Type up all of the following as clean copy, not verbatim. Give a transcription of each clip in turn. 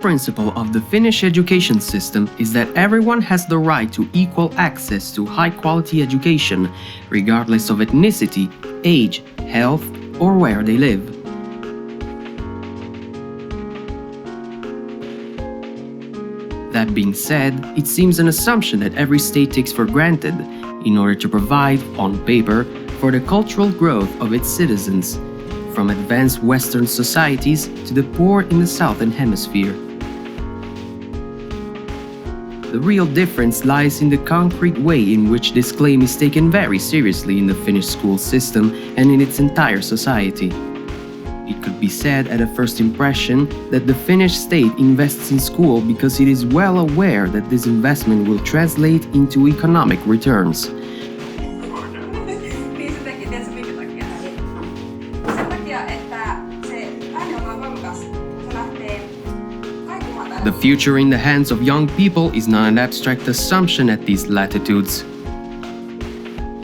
principle of the Finnish education system is that everyone has the right to equal access to high-quality education, regardless of ethnicity, age, health, or where they live. That being said, it seems an assumption that every state takes for granted in order to provide, on paper, for the cultural growth of its citizens, from advanced Western societies to the poor in the Southern Hemisphere. The real difference lies in the concrete way in which this claim is taken very seriously in the Finnish school system and in its entire society. It could be said at a first impression that the Finnish state invests in school because it is well aware that this investment will translate into economic returns. The future in the hands of young people is not an abstract assumption at these latitudes.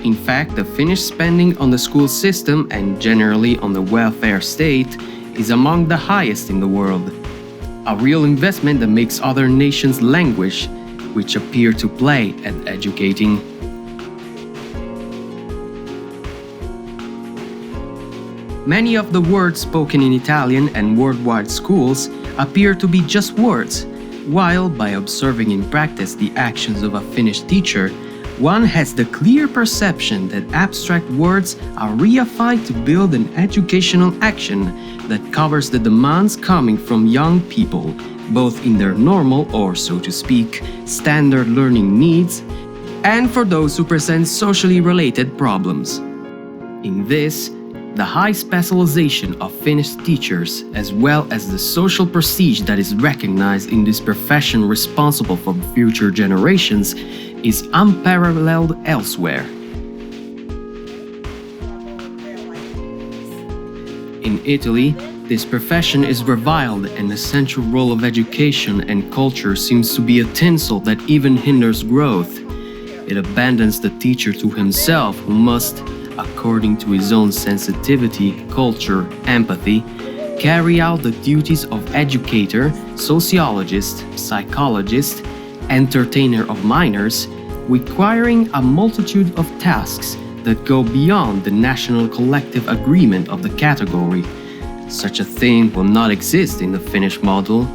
In fact, the Finnish spending on the school system and generally on the welfare state is among the highest in the world. A real investment that makes other nations languish, which appear to play at educating. Many of the words spoken in Italian and worldwide schools appear to be just words, while by observing in practice the actions of a Finnish teacher, one has the clear perception that abstract words are reified to build an educational action that covers the demands coming from young people, both in their normal or, so to speak, standard learning needs, and for those who present socially related problems. In this, the high specialization of Finnish teachers, as well as the social prestige that is recognized in this profession responsible for future generations, is unparalleled elsewhere. In Italy, this profession is reviled and the central role of education and culture seems to be a tinsel that even hinders growth. It abandons the teacher to himself who must, according to his own sensitivity, culture, empathy, carry out the duties of educator, sociologist, psychologist, entertainer of minors, requiring a multitude of tasks that go beyond the national collective agreement of the category. Such a thing will not exist in the Finnish model.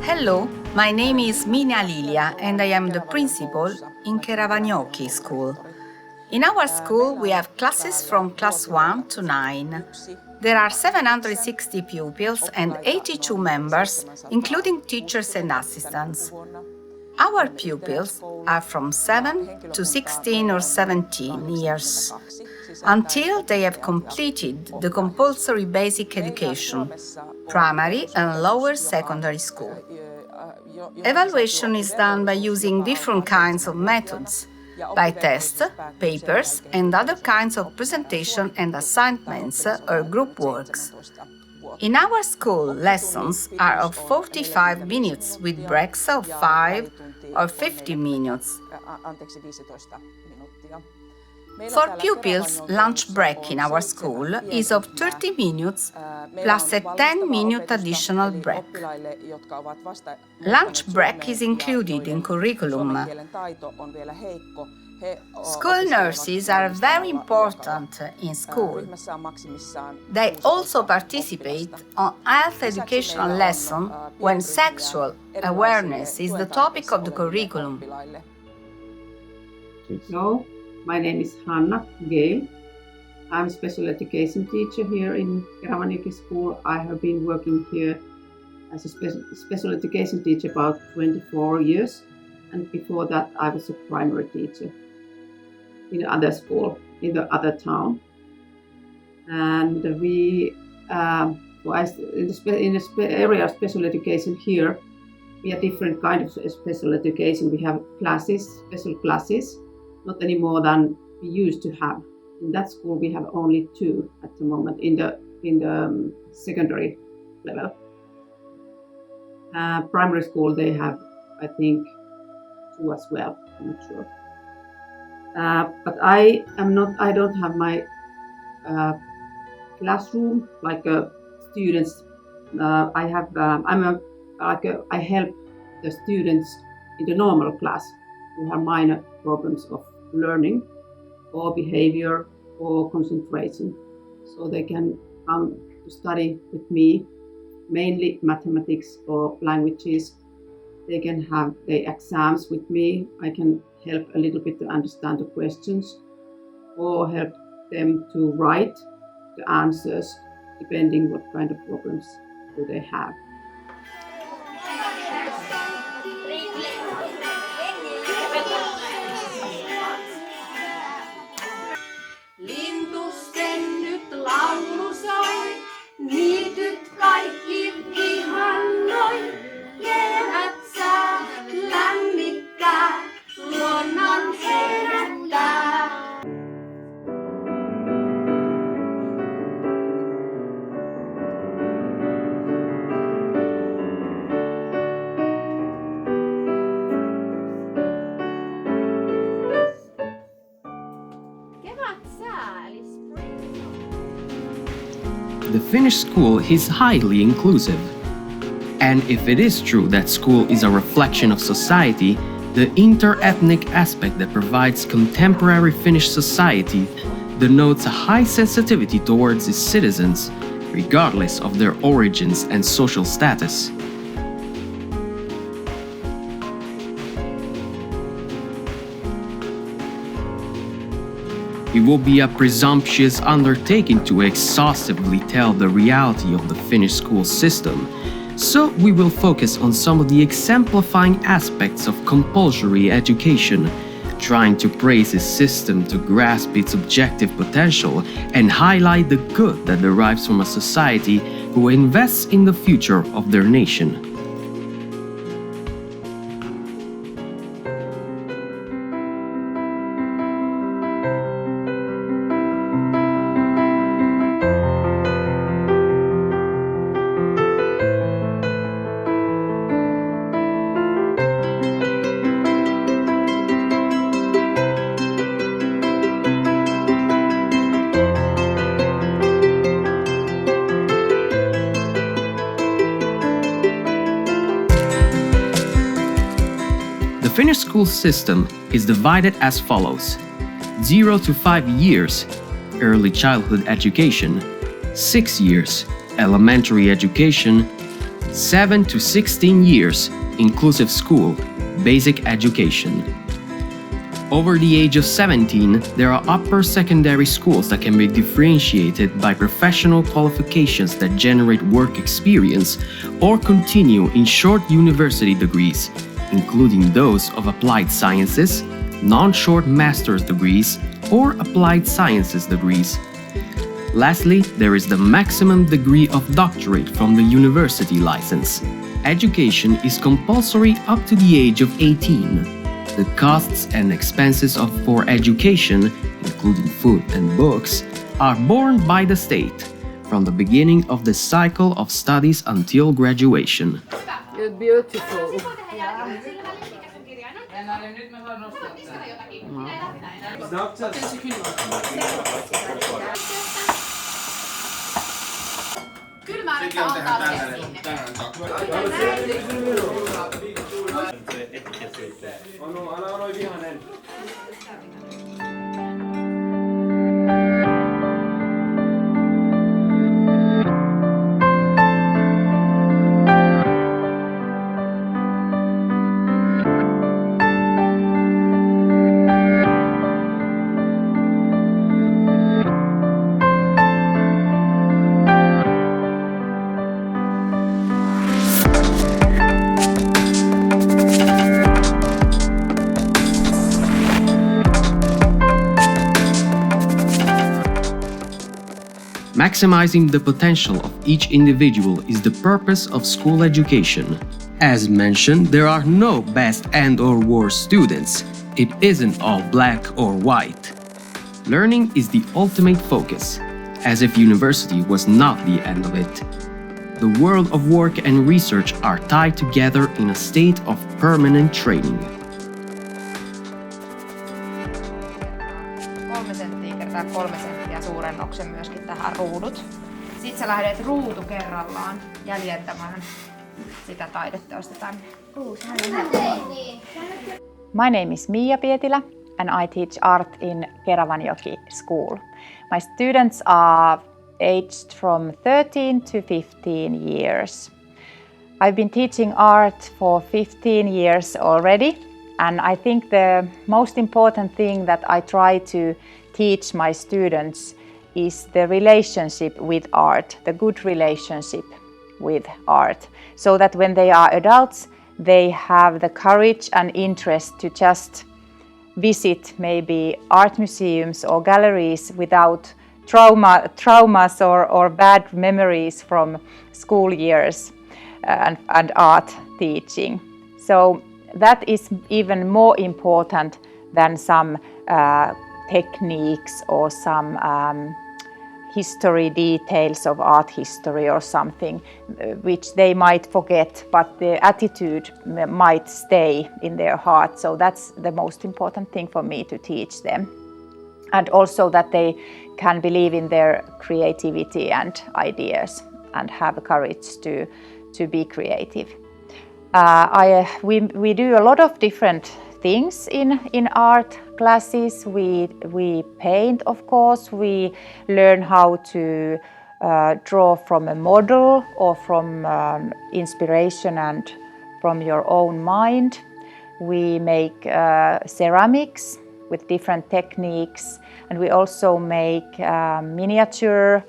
Hello, my name is Mina Lilia and I am the principal in Keravaniokki school. In our school we have classes from class 1 to 9. There are 760 pupils and 82 members, including teachers and assistants. Our pupils are from 7 to 16 or 17 years, until they have completed the compulsory basic education, primary and lower secondary school. Evaluation is done by using different kinds of methods, by tests, papers, and other kinds of presentation and assignments or group works. In our school, lessons are of 45 minutes with breaks of 5 or 50 minutes. For pupils, lunch break in our school is of 30 minutes plus a 10-minute additional break. Lunch break is included in curriculum. School nurses are very important in school. They also participate on health educational lessons when sexual awareness is the topic of the curriculum. So, my name is Hanna Gale. I'm a special education teacher here in Keravaniokki school. I have been working here as a special education teacher about 24 years, and before that I was a primary teacher in another school in the other town. And we, in the area of special education here, we have different kinds of special education. We have classes, special classes, not any more than we used to have. In that school we have only 2 at the moment in the secondary level. Primary school, they have, I think, 2 as well. I'm not sure. But I don't have my classroom like students. I help the students in the normal class who have minor problems of learning or behavior or concentration. So they can come to study with me, mainly mathematics or languages. They can have their exams with me. I can help a little bit to understand the questions or help them to write the answers depending what kind of problems do they have. Lintusten nyt laulu soi, niityt kaikki ihannoi. Kevät saa lämmittää, luonnon herättää. The Finnish school is highly inclusive. And if it is true that school is a reflection of society, the inter-ethnic aspect that provides contemporary Finnish society denotes a high sensitivity towards its citizens, regardless of their origins and social status. It will be a presumptuous undertaking to exhaustively tell the reality of the Finnish school system, so we will focus on some of the exemplifying aspects of compulsory education, trying to praise this system to grasp its objective potential and highlight the good that derives from a society who invests in the future of their nation. The Finnish school system is divided as follows: 0 to 5 years, early childhood education; 6 years, elementary education; 7 to 16 years, inclusive school, basic education. Over the age of 17, there are upper secondary schools that can be differentiated by professional qualifications that generate work experience or continue in short university degrees, including those of applied sciences, non-short master's degrees, or applied sciences degrees. Lastly, there is the maximum degree of doctorate from the university license. Education is compulsory up to the age of 18. The costs and expenses for education, including food and books, are borne by the state from the beginning of the cycle of studies until graduation. You're beautiful. Kylmää vettä antaa se sinne. Maximizing the potential of each individual is the purpose of school education. As mentioned, there are no best and or worst students. It isn't all black or white. Learning is the ultimate focus, as if university was not the end of it. the world of work and research are tied together in a state of permanent training. 3 senttiä kertaa 3 senttiä suurennoksen myöskin tähän ruudut. Sitten sä lähdet ruutu kerrallaan jäljentämään sitä taideteosta tänne. My name is Mia Pietilä and I teach art in Keravanjoki School. My students are aged from 13 to 15 years. I've been teaching art for 15 years already, and I think the most important thing that I try to teach my students is the relationship with art, the good relationship with art, so that when they are adults, they have the courage and interest to just visit maybe art museums or galleries without traumas or bad memories from school years and art teaching. So that is even more important than some techniques or some history details of art history or something which they might forget, but the attitude might stay in their heart. So that's the most important thing for me to teach them. And also that they can believe in their creativity and ideas and have courage to be creative. We do a lot of different things in art classes. We paint, of course. We learn how to draw from a model or from inspiration and from your own mind. We make ceramics with different techniques, and we also make miniature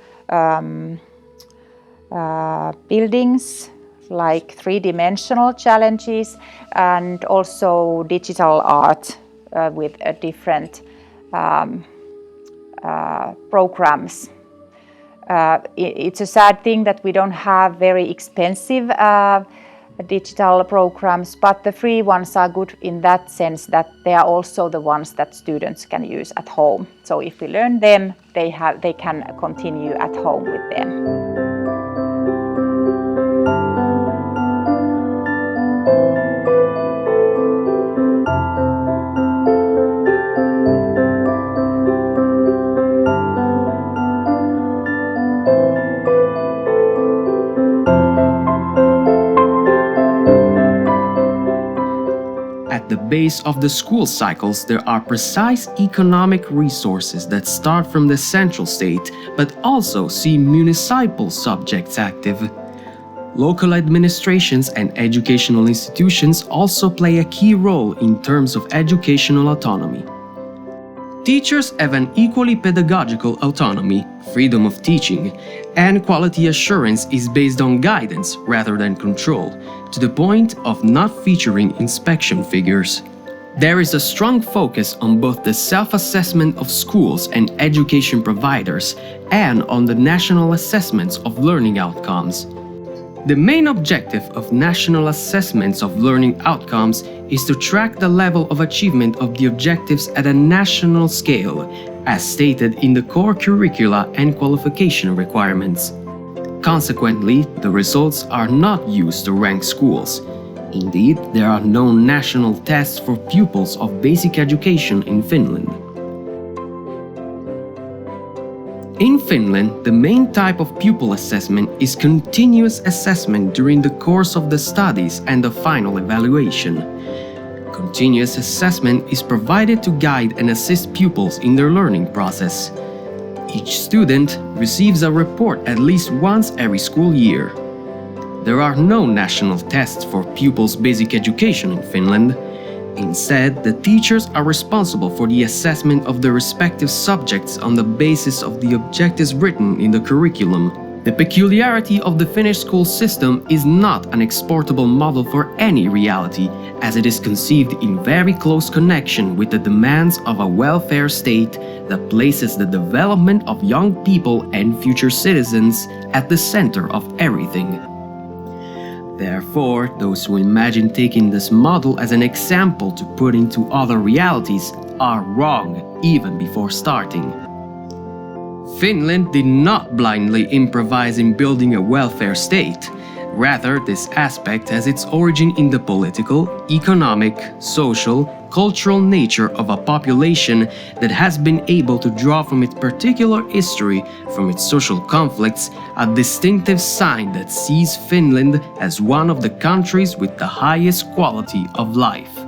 buildings, like 3-dimensional challenges, and also digital art with different programs. It's a sad thing that we don't have very expensive digital programs, but the free ones are good in that sense that they are also the ones that students can use at home. So if we learn them, they can continue at home with them. At the base of the school cycles, there are precise economic resources that start from the central state, but also see municipal subjects active. Local administrations and educational institutions also play a key role in terms of educational autonomy. Teachers have an equally pedagogical autonomy, freedom of teaching, and quality assurance is based on guidance rather than control, to the point of not featuring inspection figures. There is a strong focus on both the self-assessment of schools and education providers and on the national assessments of learning outcomes. The main objective of national assessments of learning outcomes is to track the level of achievement of the objectives at a national scale, as stated in the core curricula and qualification requirements. Consequently, the results are not used to rank schools. Indeed, there are no national tests for pupils of basic education in Finland. In Finland, the main type of pupil assessment is continuous assessment during the course of the studies and the final evaluation. Continuous assessment is provided to guide and assist pupils in their learning process. Each student receives a report at least once every school year. There are no national tests for pupils' basic education in Finland. Instead, the teachers are responsible for the assessment of the respective subjects on the basis of the objectives written in the curriculum. The peculiarity of the Finnish school system is not an exportable model for any reality, as it is conceived in very close connection with the demands of a welfare state that places the development of young people and future citizens at the center of everything. Therefore, those who imagine taking this model as an example to put into other realities are wrong even before starting. Finland did not blindly improvise in building a welfare state. Rather, this aspect has its origin in the political, economic, social, cultural nature of a population that has been able to draw from its particular history, from its social conflicts, a distinctive sign that sees Finland as one of the countries with the highest quality of life.